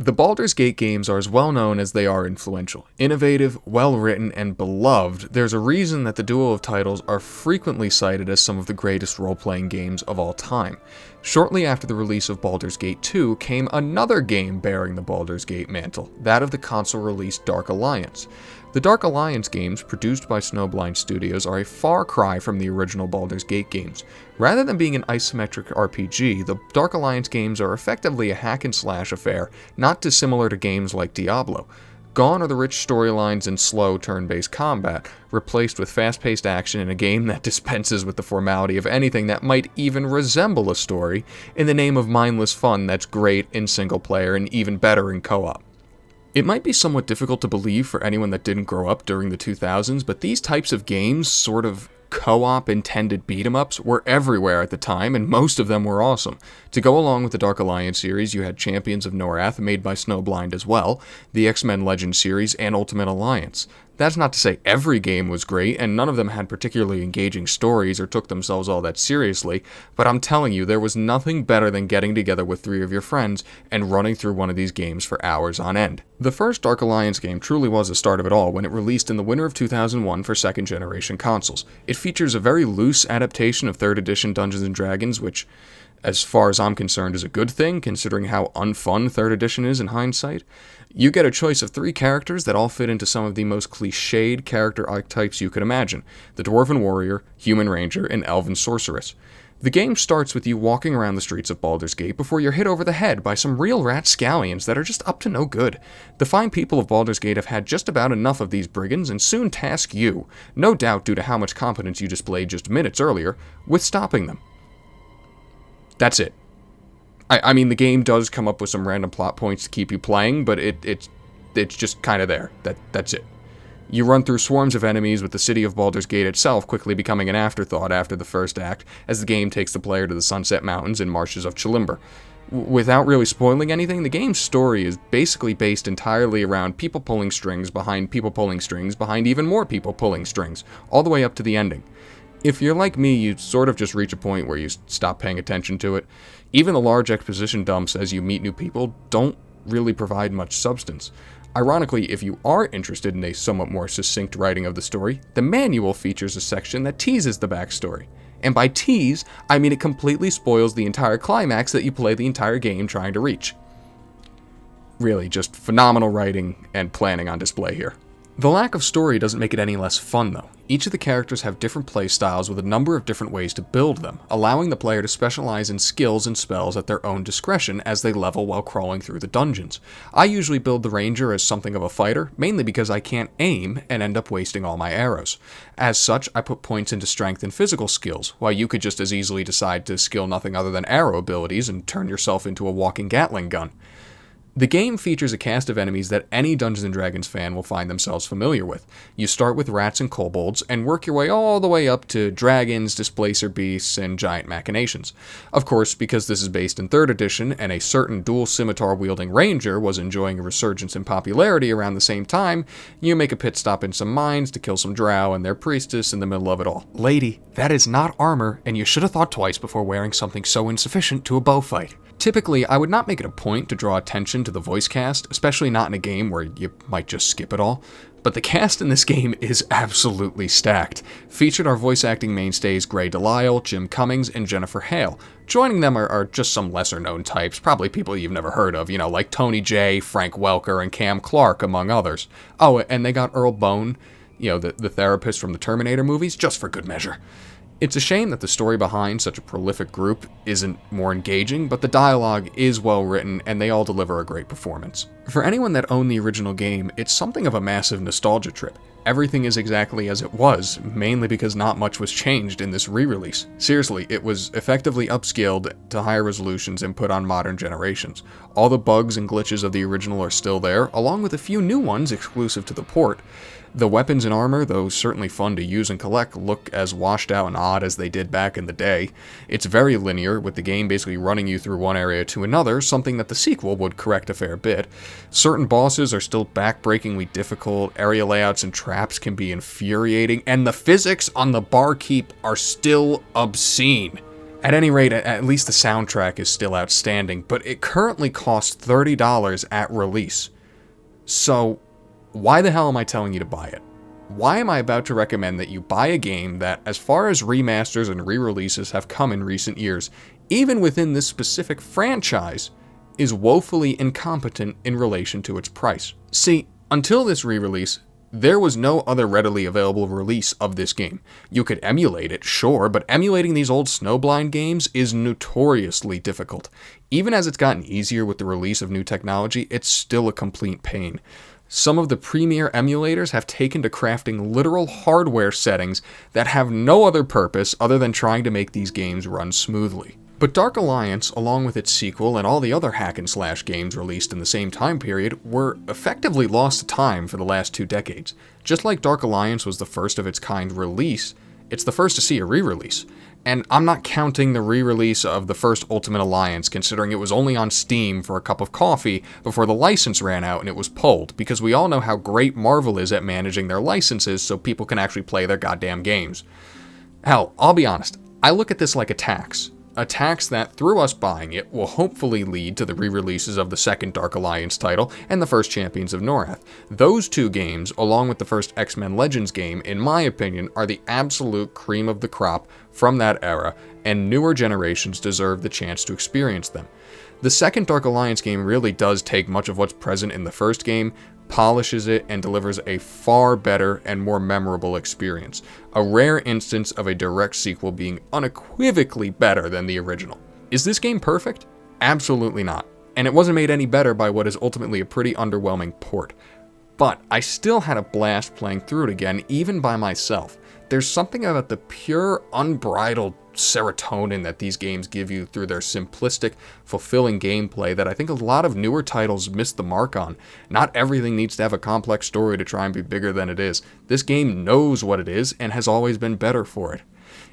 The Baldur's Gate games are as well known as they are influential. Innovative, well written, and beloved, there's a reason that the duo of titles are frequently cited as some of the greatest role-playing games of all time. Shortly after the release of Baldur's Gate 2 came another game bearing the Baldur's Gate mantle, that of the console-released Dark Alliance. The Dark Alliance games, produced by Snowblind Studios, are a far cry from the original Baldur's Gate games. Rather than being an isometric RPG, the Dark Alliance games are effectively a hack-and-slash affair, not dissimilar to games like Diablo. Gone are the rich storylines and slow turn-based combat, replaced with fast-paced action in a game that dispenses with the formality of anything that might even resemble a story, in the name of mindless fun that's great in single-player and even better in co-op. It might be somewhat difficult to believe for anyone that didn't grow up during the 2000s, but these types of games, sort of co-op intended beat-em-ups, were everywhere at the time, and most of them were awesome. To go along with the Dark Alliance series, you had Champions of Norath, made by Snowblind as well, the X-Men Legends series, and Ultimate Alliance. That's not to say every game was great, and none of them had particularly engaging stories or took themselves all that seriously, but I'm telling you, there was nothing better than getting together with 3 of your friends and running through one of these games for hours on end. The first Dark Alliance game truly was the start of it all when it released in the winter of 2001 for second-generation consoles. It features a very loose adaptation of 3rd edition Dungeons & Dragons, which, as far as I'm concerned, is a good thing, considering how unfun 3rd edition is in hindsight. You get a choice of 3 characters that all fit into some of the most cliched character archetypes you could imagine: the Dwarven Warrior, Human Ranger, and Elven Sorceress. The game starts with you walking around the streets of Baldur's Gate before you're hit over the head by some real rat scallions that are just up to no good. The fine people of Baldur's Gate have had just about enough of these brigands and soon task you, no doubt due to how much competence you displayed just minutes earlier, with stopping them. That's it. I mean, the game does come up with some random plot points to keep you playing, but it's just kind of there. That's it. You run through swarms of enemies, with the city of Baldur's Gate itself quickly becoming an afterthought after the first act, as the game takes the player to the Sunset Mountains and marshes of Chilimber. Without really spoiling anything, the game's story is basically based entirely around people pulling strings behind people pulling strings behind even more people pulling strings, all the way up to the ending. If you're like me, you sort of just reach a point where you stop paying attention to it. Even the large exposition dumps as you meet new people don't really provide much substance. Ironically, if you are interested in a somewhat more succinct writing of the story, the manual features a section that teases the backstory. And by tease, I mean it completely spoils the entire climax that you play the entire game trying to reach. Really, just phenomenal writing and planning on display here. The lack of story doesn't make it any less fun, though. Each of the characters have different play styles with a number of different ways to build them, allowing the player to specialize in skills and spells at their own discretion as they level while crawling through the dungeons. I usually build the ranger as something of a fighter, mainly because I can't aim and end up wasting all my arrows. As such, I put points into strength and physical skills, while you could just as easily decide to skill nothing other than arrow abilities and turn yourself into a walking Gatling gun. The game features a cast of enemies that any Dungeons & Dragons fan will find themselves familiar with. You start with rats and kobolds, and work your way all the way up to dragons, displacer beasts, and giant machinations. Of course, because this is based in 3rd edition, and a certain dual scimitar-wielding ranger was enjoying a resurgence in popularity around the same time, you make a pit stop in some mines to kill some drow and their priestess in the middle of it all. Lady, that is not armor, and you should have thought twice before wearing something so insufficient to a bow fight. Typically, I would not make it a point to draw attention to the voice cast, especially not in a game where you might just skip it all, but the cast in this game is absolutely stacked. Featured are voice acting mainstays Gray Delisle, Jim Cummings, and Jennifer Hale. Joining them are just some lesser-known types, probably people you've never heard of, like Tony Jay, Frank Welker, and Cam Clark, among others. Oh, and they got Earl Bone, the therapist from the Terminator movies, just for good measure. It's a shame that the story behind such a prolific group isn't more engaging, but the dialogue is well written and they all deliver a great performance. For anyone that owned the original game, it's something of a massive nostalgia trip. Everything is exactly as it was, mainly because not much was changed in this re-release. Seriously, it was effectively upscaled to higher resolutions and put on modern generations. All the bugs and glitches of the original are still there, along with a few new ones exclusive to the port. The weapons and armor, though certainly fun to use and collect, look as washed out and odd as they did back in the day. It's very linear, with the game basically running you through one area to another, something that the sequel would correct a fair bit. Certain bosses are still backbreakingly difficult, area layouts and traps can be infuriating, and the physics on the barkeep are still obscene. At any rate, at least the soundtrack is still outstanding, but it currently costs $30 at release. So, why the hell am I telling you to buy it? Why am I about to recommend that you buy a game that, as far as remasters and re-releases have come in recent years, even within this specific franchise, is woefully incompetent in relation to its price? See, until this re-release, there was no other readily available release of this game. You could emulate it, sure, but emulating these old Snowblind games is notoriously difficult. Even as it's gotten easier with the release of new technology, it's still a complete pain. Some of the premier emulators have taken to crafting literal hardware settings that have no other purpose other than trying to make these games run smoothly. But Dark Alliance, along with its sequel and all the other hack-and-slash games released in the same time period, were effectively lost to time for the last 2 decades. Just like Dark Alliance was the first of its kind release, it's the first to see a re-release. And I'm not counting the re-release of the first Ultimate Alliance, considering it was only on Steam for a cup of coffee before the license ran out and it was pulled, because we all know how great Marvel is at managing their licenses so people can actually play their goddamn games. Hell, I'll be honest, I look at this like a tax. A tax that, through us buying it, will hopefully lead to the re-releases of the second Dark Alliance title and the first Champions of Norath. Those 2 games, along with the first X-Men Legends game, in my opinion, are the absolute cream of the crop from that era, and newer generations deserve the chance to experience them. The second Dark Alliance game really does take much of what's present in the first game, polishes it, and delivers a far better and more memorable experience. A rare instance of a direct sequel being unequivocally better than the original. Is this game perfect? Absolutely not. And it wasn't made any better by what is ultimately a pretty underwhelming port. But I still had a blast playing through it again, even by myself. There's something about the pure, unbridled serotonin that these games give you through their simplistic, fulfilling gameplay that I think a lot of newer titles miss the mark on. Not everything needs to have a complex story to try and be bigger than it is. This game knows what it is and has always been better for it.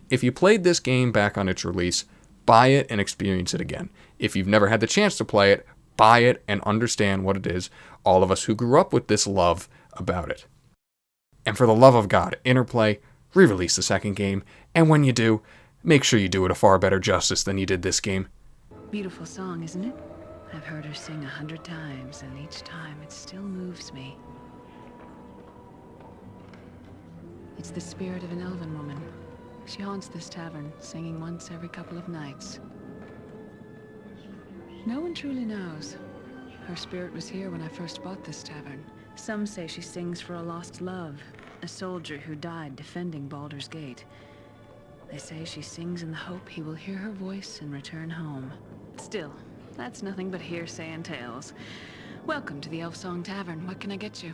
If you played this game back on its release, buy it and experience it again. If you've never had the chance to play it, buy it and understand what it is, all of us who grew up with this love about it. And for the love of God, Interplay, re-release the second game, and when you do, make sure you do it a far better justice than you did this game. Beautiful song, isn't it? I've heard her sing 100 times, and each time it still moves me. It's the spirit of an elven woman. She haunts this tavern, singing once every couple of nights. No one truly knows. Her spirit was here when I first bought this tavern. Some say she sings for a lost love, a soldier who died defending Baldur's Gate. They say she sings in the hope he will hear her voice and return home. Still, that's nothing but hearsay and tales. Welcome to the Elf Song Tavern. What can I get you?